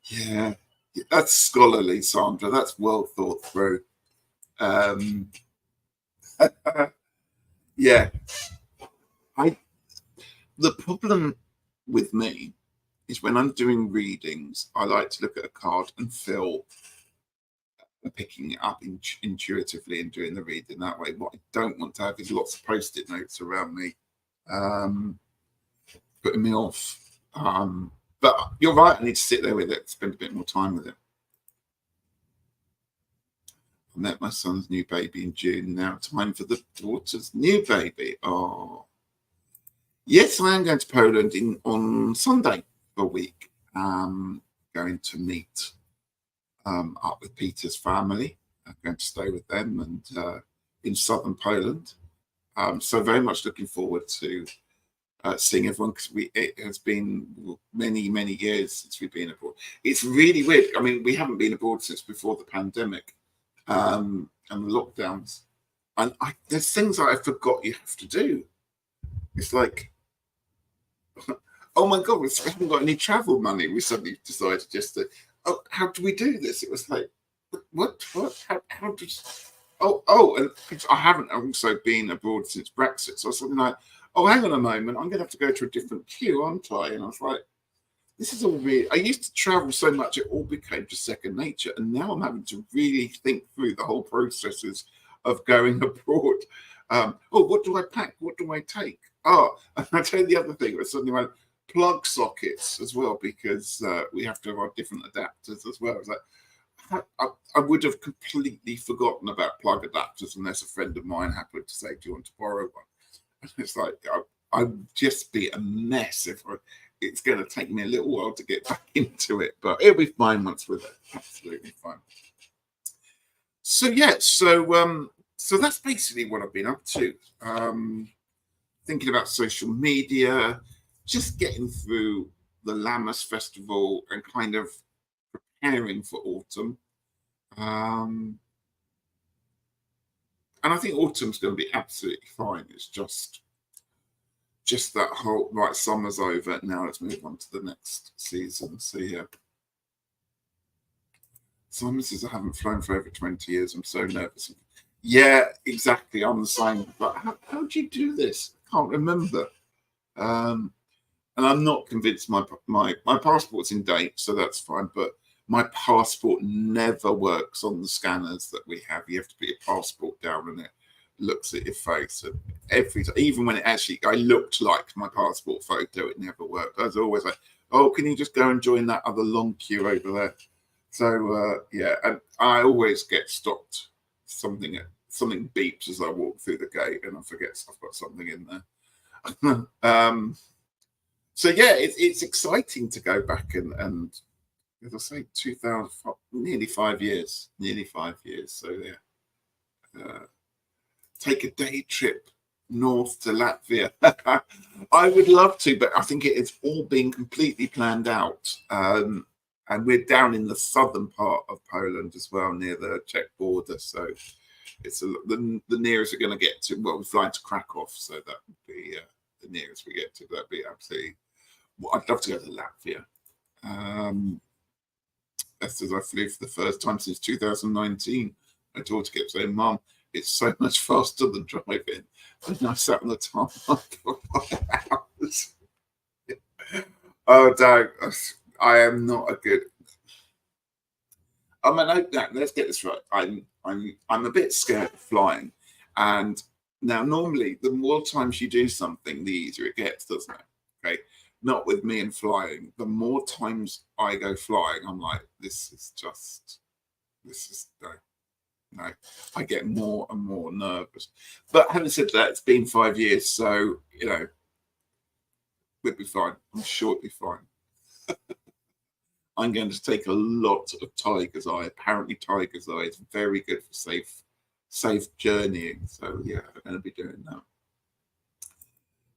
Yeah, that's scholarly, Sandra. That's well thought through. Yeah. The problem with me is when I'm doing readings, I like to look at a card and feel picking it up intuitively and doing the reading that way. What I don't want to have is lots of post-it notes around me, putting me off. But you're right, I need to sit there with it, spend a bit more time with it. I met my son's new baby in June. Now time for the daughter's new baby. Oh, yes, I am going to Poland on Sunday for a week. Going to meet up with Peter's family. I'm going to stay with them and in southern Poland. So very much looking forward to seeing everyone because it has been many, many years since we've been abroad. It's really weird. I mean, we haven't been abroad since before the pandemic and the lockdowns. And there's things that I forgot you have to do. It's like, oh my God, we haven't got any travel money. We suddenly decided just to, oh, how do we do this? It was like, what? How did? Oh, and I haven't also been abroad since Brexit. So I was something like, oh, hang on a moment, I'm going to have to go to a different queue, aren't I? And I was like, this is all really. I used to travel so much, it all became just second nature, and now I'm having to really think through the whole processes of going abroad. Oh, what do I pack? What do I take? Oh, and I tell you the other thing was suddenly went plug sockets as well because we have to have our different adapters as well. It's like I would have completely forgotten about plug adapters unless a friend of mine happened to say, "Do you want to borrow one?" And it's like I'd just be a mess if it's going to take me a little while to get back into it, but it'll be fine once we're there. Absolutely fine. So yeah, so that's basically what I've been up to. Thinking about social media, just getting through the Lammas Festival and kind of preparing for autumn. And I think autumn's going to be absolutely fine. It's just that whole, right, summer's over, now let's move on to the next season. So yeah. Simon says, I haven't flown for over 20 years. I'm so nervous. Yeah, exactly. I'm the same. But how do you do this? I can't remember. And I'm not convinced my passport's in date, so that's fine. But my passport never works on the scanners that we have. You have to be a passport down on it. looks at your face, and every time, even when it actually I looked like my passport photo, it never worked. I was always like, oh, can you just go and join that other long queue over there? So yeah, and I always get stopped. Something beeps as I walk through the gate, and I forget I've got something in there. So yeah, it's exciting to go back and as I say, 2000, nearly 5 years, So yeah, take a day trip north to Latvia. I would love to, but I think it's all been completely planned out. And we're down in the southern part of Poland as well, near the Czech border. So it's the nearest we're going to get to. Well, we're flying to Krakow, so that would be the nearest we get to. That'd be absolutely. Well, I'd love to go to Latvia. As I flew for the first time since 2019. My daughter kept saying, "Mum, it's so much faster than driving." And I sat on the tarmac for 5 hours. Oh, don't. I am not a good. I mean, let's get this right. I'm a bit scared of flying, and now normally the more times you do something, the easier it gets, doesn't it? Okay, not with me and flying. The more times I go flying, I'm like, this is no. I get more and more nervous. But having said that, it's been 5 years, so we'll be fine. I'm sure it'll be fine. I'm going to take a lot of Tiger's Eye. Apparently, Tiger's Eye is very good for safe journeying. So yeah, I'm going to be doing that.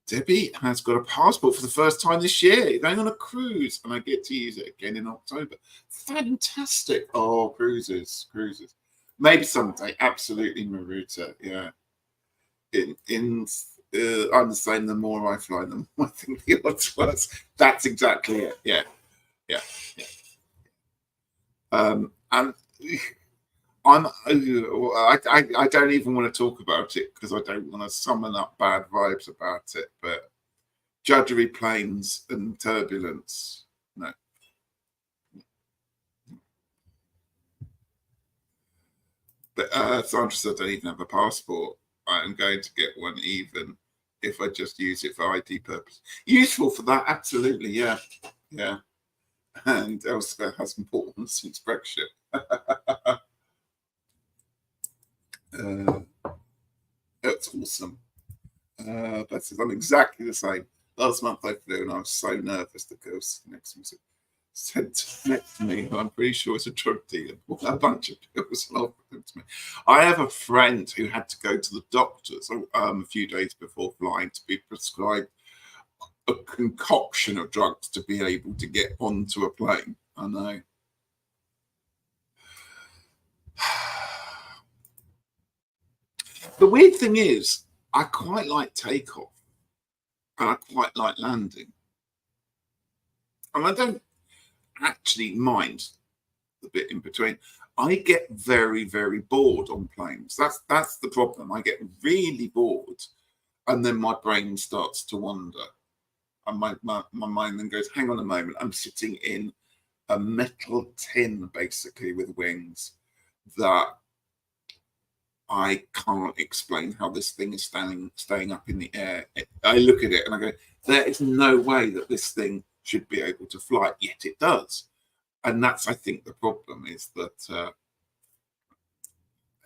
Debbie has got a passport for the first time this year, going on a cruise, and I get to use it again in October. Fantastic. Oh, cruises. Maybe someday. Absolutely, Maruta. Yeah. I'm the same. The more I fly, the more I think the odds worse. That's exactly it. Yeah. And I don't even want to talk about it because I don't want to summon up bad vibes about it. But judgery planes and turbulence, no. But Sandra said I don't even have a passport. I am going to get one even if I just use it for ID purpose. Useful for that, absolutely, yeah. And Elspeth hasn't bought one since Brexit. That's awesome. I'm exactly the same. Last month I flew and I was so nervous. The girl next to me said next to me, I'm pretty sure it's a drug dealer, a bunch of pills and offered them to me. I have a friend who had to go to the doctors a few days before flying to be prescribed a concoction of drugs to be able to get onto a plane. I know. The weird thing is, I quite like takeoff and I quite like landing. And I don't actually mind the bit in between. I get very, very bored on planes. That's the problem. I get really bored and then my brain starts to wander. And my mind then goes, hang on a moment, I'm sitting in a metal tin, basically, with wings that I can't explain how this thing is staying up in the air. I look at it and I go, there is no way that this thing should be able to fly, yet it does. And that's, I think, the problem is that.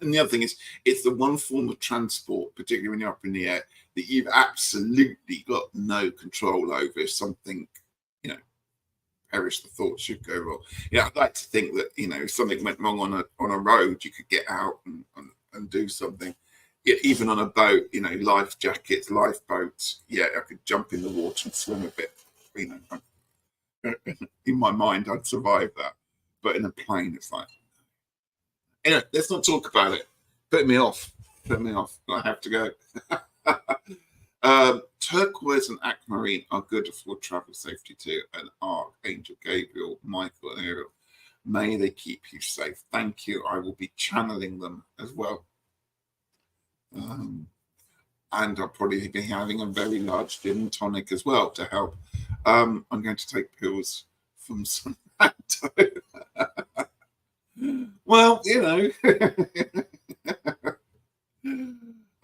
And the other thing is, it's the one form of transport, particularly when you're up in the air, that you've absolutely got no control over. If something, perish the thought should go wrong. I'd like to think that, if something went wrong on a road, you could get out and do something. Even on a boat, life jackets, lifeboats. Yeah, I could jump in the water and swim a bit. In my mind, I'd survive that. But in a plane, it's like, let's not talk about it. Put me off. I have to go. Turquoise and aquamarine are good for travel safety too. And Archangel Gabriel, Michael, and Ariel, may they keep you safe. Thank you. I will be channeling them as well. And I'll probably be having a very large gin and tonic as well to help. I'm going to take pills from some. Well,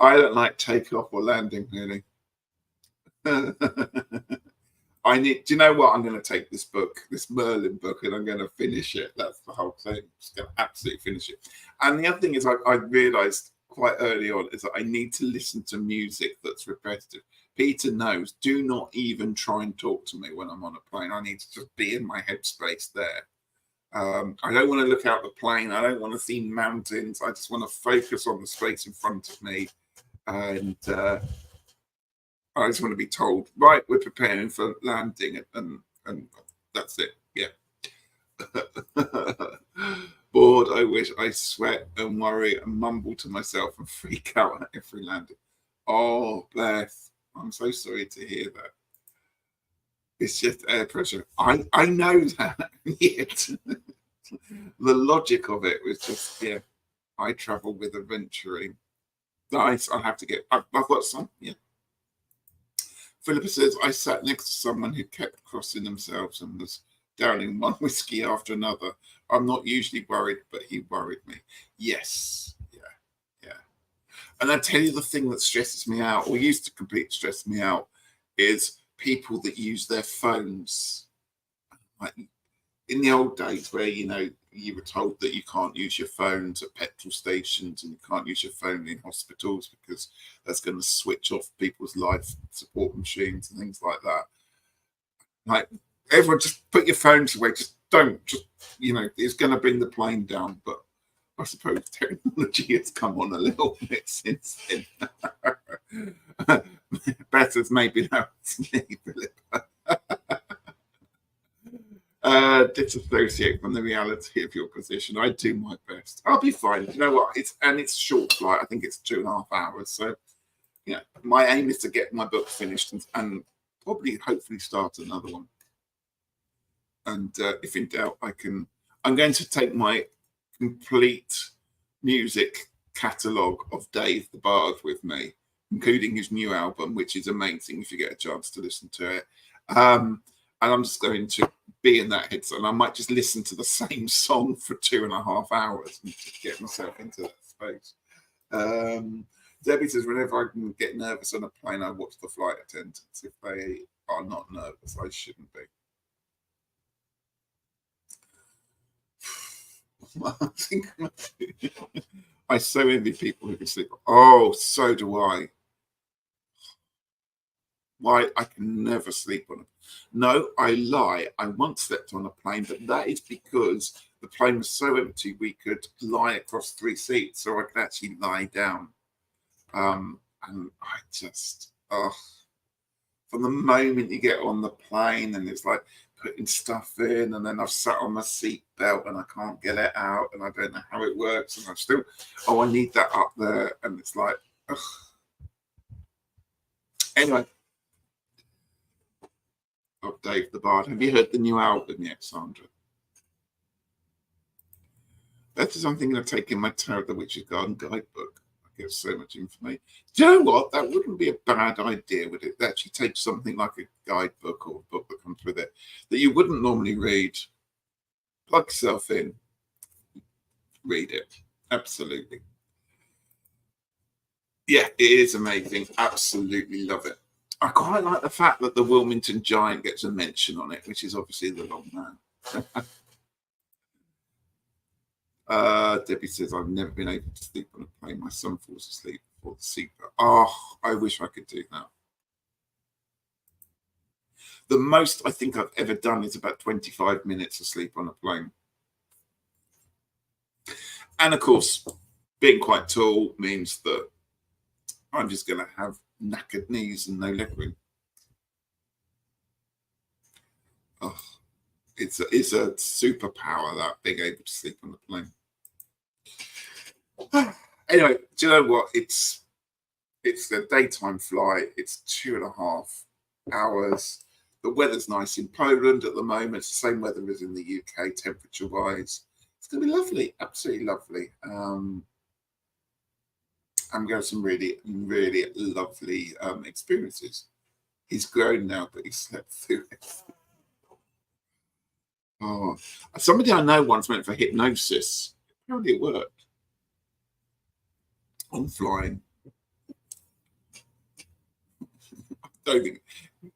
I don't like takeoff or landing, really. I need. Do you know what? I'm going to take this book, this Merlin book, and I'm going to finish it. That's the whole thing. I'm just going to absolutely finish it. And the other thing is, I realised quite early on is that I need to listen to music that's repetitive. Peter knows. Do not even try and talk to me when I'm on a plane. I need to just be in my headspace there. I don't want to look out the plane. I don't want to see mountains. I just want to focus on the space in front of me, and I just want to be told, right, we're preparing for landing, and that's it. Yeah. Bored, I wish, I sweat and worry and mumble to myself and freak out at every landing. Oh, Beth, I'm so sorry to hear that. It's just air pressure. I know that. Yet the logic of it was just, yeah, I travel with a Venturi. Nice, I'll have to get, I've got some, yeah. Philippa says, I sat next to someone who kept crossing themselves and was downing one whiskey after another. I'm not usually worried, but he worried me. Yes, yeah. And I tell you, the thing that stresses me out, or used to completely stress me out, is people that use their phones. Like in the old days where, you know, you were told that you can't use your phones at petrol stations and you can't use your phone in hospitals because that's going to switch off people's life support machines and things like that. Like, everyone just put your phones away. Just don't. Just, you know, it's going to bring the plane down. But I suppose technology has come on a little bit since then. Better's maybe now it's me, Philippa. Disassociate from the reality of your position. I do my best. I'll be fine. You know what? It's short flight. I think it's 2.5 hours. So, yeah, my aim is to get my book finished and probably, hopefully, start another one. And if in doubt, I'm going to take my complete music catalogue of Dave the Bard with me, including his new album, which is amazing if you get a chance to listen to it. And I'm just going to be in that headset, and I might just listen to the same song for 2.5 hours and just get myself into that space. Debbie says, whenever I can get nervous on a plane, I watch the flight attendants. If they are not nervous, I shouldn't be. I so envy people who can sleep. Oh, so do I. Why? I can never sleep on a. No, I lie. I once slept on a plane, but that is because the plane was so empty we could lie across 3 seats, so I could actually lie down. And I just, from the moment you get on the plane and it's like putting stuff in, and then I've sat on my seat belt and I can't get it out, and I don't know how it works, and I'm still, I need that up there, and it's like, ugh. Anyway. Of Dave the Bard. Have you heard the new album yet, Sandra? That is something I've taken my Tarot the Witch's Garden guidebook. I get so much information. Do you know what? That wouldn't be a bad idea, would it? Actually take something like a guidebook or a book that comes with it that you wouldn't normally read. Plug yourself in. Read it. Absolutely. Yeah, it is amazing. Absolutely love it. I quite like the fact that the Wilmington Giant gets a mention on it, which is obviously the long man. Debbie says, I've never been able to sleep on a plane. My son falls asleep before the seatbelt. Oh, I wish I could do that. The most I think I've ever done is about 25 minutes of sleep on a plane. And of course, being quite tall means that I'm just going to have knackered knees and no leg room. Oh, it's a superpower, that being able to sleep on the plane. Anyway, do you know what? It's a daytime flight. It's 2.5 hours. The weather's nice in Poland at the moment. It's the same weather as in the UK, temperature-wise. It's going to be lovely, absolutely lovely. I'm going to have some really, really lovely experiences. He's grown now, but he slept through it. Oh, somebody I know once went for hypnosis. Apparently it worked on flying. Don't think.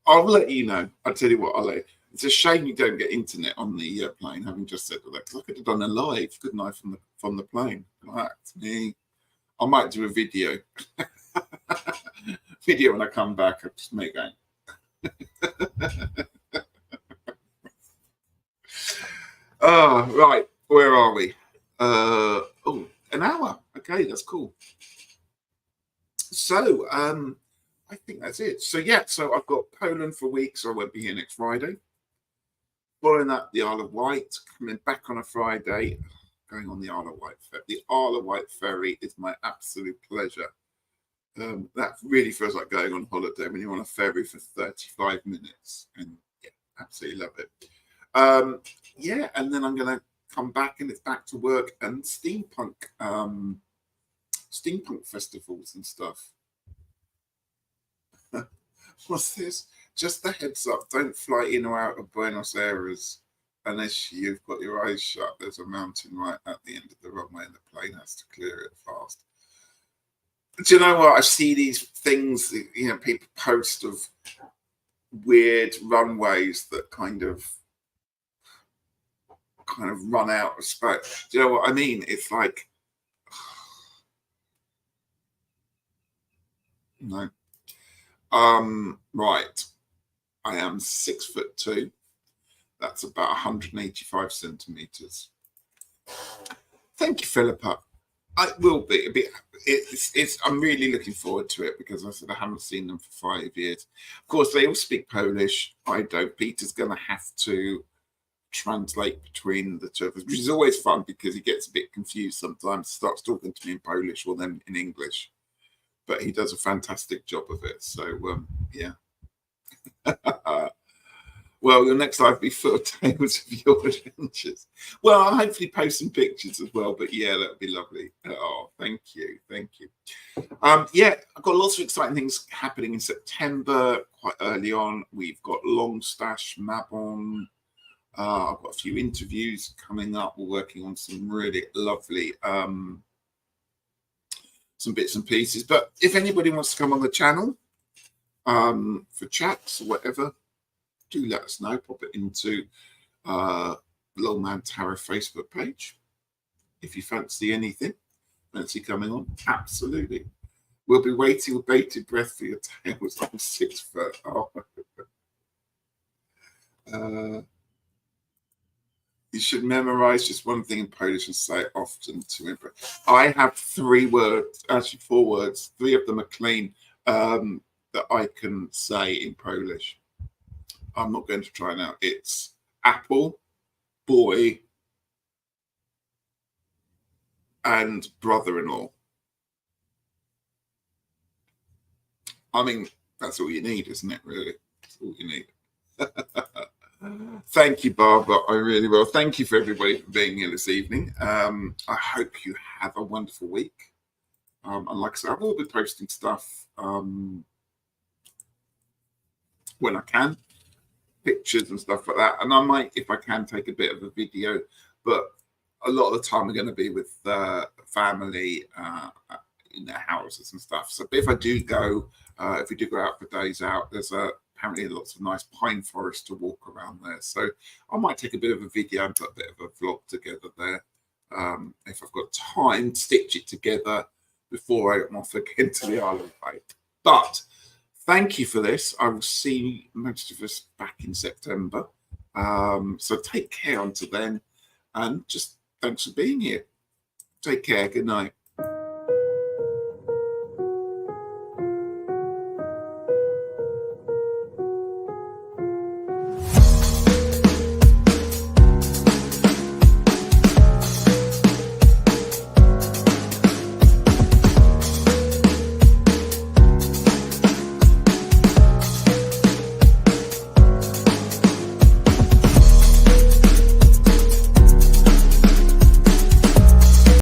I'll let you know. I'll tell you what. I'll let you. It's a shame you don't get internet on the plane. Having just said that, because I could have done a live, couldn't I, from the plane? That's me. I might do a video. Video when I come back. I'll just make that. Oh, right. Where are we? Oh, an hour. Okay, that's cool. So, I think that's it. So, yeah, so I've got Poland for a week, so I won't be here next Friday. Following that, the Isle of Wight, coming back on a Friday, going on the Isle of Wight ferry. The Isle of Wight ferry is my absolute pleasure. That really feels like going on holiday when you're on a ferry for 35 minutes. And yeah, absolutely love it. Yeah, and then I'm going to come back and it's back to work and steampunk festivals and stuff. What's this? Just a heads up, don't fly in or out of Buenos Aires unless you've got your eyes shut. There's a mountain right at the end of the runway and the plane has to clear it fast. Do you know what? I see these things, you know, people post of weird runways that kind of run out of space. Do you know what I mean? It's like, no. Right. I am 6'2". That's about 185 centimeters. Thank you, Philippa. I will be a bit. I'm really looking forward to it because I said I haven't seen them for 5 years. Of course, they all speak Polish. I don't. Peter's going to have to translate between the two of us, which is always fun because he gets a bit confused sometimes. Starts talking to me in Polish or then in English, but he does a fantastic job of it. So yeah. Well, your next live will be full of tales of your adventures. Well, I'll hopefully post some pictures as well. But yeah, that would be lovely. Oh, thank you. Thank you. Yeah, I've got lots of exciting things happening in September, quite early on. We've got Longstash, Mabon. I've got a few interviews coming up. We're working on some really lovely some bits and pieces. But if anybody wants to come on the channel for chats or whatever, do let us know. Pop it into Longman Tarot Facebook page. If you fancy anything, fancy coming on, absolutely. We'll be waiting with bated breath for your tales. I'm 6 foot. Oh. You should memorize just one thing in Polish and say it often to impress. I have 3 words, actually 4 words. 3 of them are clean that I can say in Polish. I'm not going to try now. It's apple, boy, and brother-in-law. I mean, that's all you need, isn't it, really? That's all you need. Thank you, Barbara. I really will. Thank you for everybody for being here this evening. I hope you have a wonderful week. And like I said, I will be posting stuff when I can. Pictures and stuff like that, and I might, if I can, take a bit of a video, but a lot of the time we're going to be with family in their houses and stuff. So if I do go, if we do go out for days out, there's apparently lots of nice pine forest to walk around there, so I might take a bit of a video and put a bit of a vlog together there if I've got time, stitch it together before I'm off again to the Isle of Wight. But thank you for this. I will see most of us back in September. So take care until then. And just thanks for being here. Take care. Good night.